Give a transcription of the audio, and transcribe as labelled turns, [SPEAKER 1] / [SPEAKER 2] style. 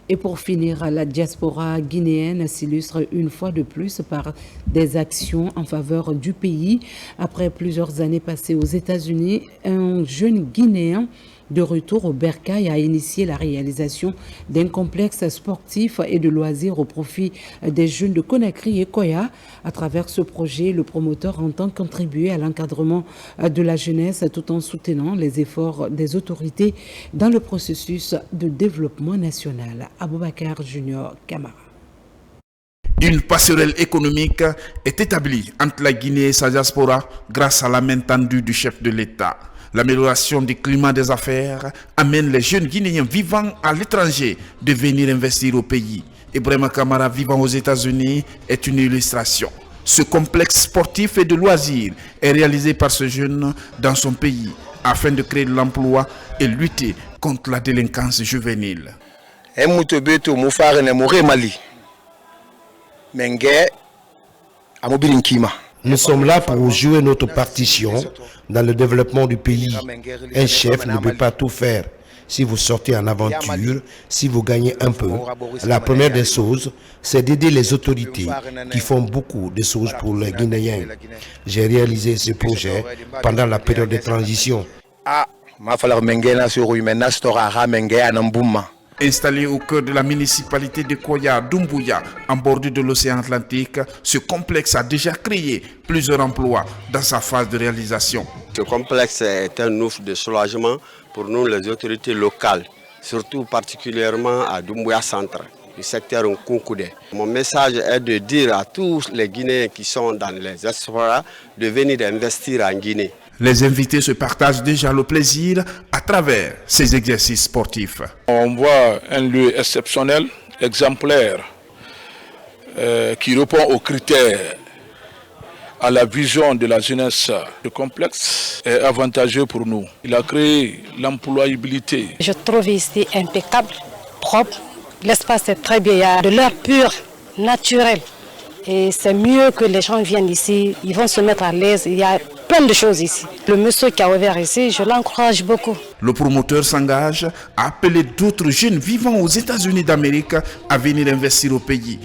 [SPEAKER 1] Et pour finir, la diaspora guinéenne s'illustre une fois de plus par des actions en faveur du pays. Après plusieurs années passées aux États-Unis, un jeune Guinéen de retour au Bercail a initié la réalisation d'un complexe sportif et de loisirs au profit des jeunes de Conakry et Koya. À travers ce projet, le promoteur entend contribuer à l'encadrement de la jeunesse tout en soutenant les efforts des autorités dans le processus de développement national. Aboubakar Junior Camara.
[SPEAKER 2] Une passerelle économique est établie entre la Guinée et sa diaspora grâce à la main tendue du chef de l'État. L'amélioration du climat des affaires amène les jeunes Guinéens vivant à l'étranger de venir investir au pays. Ibrahima Kamara vivant aux États-Unis est une illustration. Ce complexe sportif et de loisirs est réalisé par ce jeune dans son pays afin de créer de l'emploi et lutter contre la délinquance juvénile.
[SPEAKER 3] Nous sommes là pour jouer notre partition dans le développement du pays. Un chef ne peut pas tout faire. Si vous sortez en aventure, si vous gagnez un peu, la première des choses, c'est d'aider les autorités qui font beaucoup de choses pour les Guinéens. J'ai réalisé ce projet pendant la période de transition.
[SPEAKER 2] Installé au cœur de la municipalité de Koya, Doumbouya, en bordure de l'océan Atlantique, ce complexe a déjà créé plusieurs emplois dans sa phase de réalisation.
[SPEAKER 4] Ce complexe est un ouf de soulagement pour nous, les autorités locales, surtout particulièrement à Doumbouya Centre, du secteur Nkunkoudé. Mon message est de dire à tous les Guinéens qui sont dans les diasporas de venir investir en Guinée.
[SPEAKER 2] Les invités se partagent déjà le plaisir à travers ces exercices sportifs.
[SPEAKER 5] On voit un lieu exceptionnel, exemplaire, qui répond aux critères, à la vision de la jeunesse. Le complexe est avantageux pour nous. Il a créé l'employabilité.
[SPEAKER 6] Je trouve ici impeccable, propre. L'espace est très bien, il y a de l'air pur, naturel. Et c'est mieux que les gens viennent ici, ils vont se mettre à l'aise. Il y a plein de choses ici. Le monsieur qui a ouvert ici, je l'encourage beaucoup.
[SPEAKER 2] Le promoteur s'engage à appeler d'autres jeunes vivant aux États-Unis d'Amérique à venir investir au pays.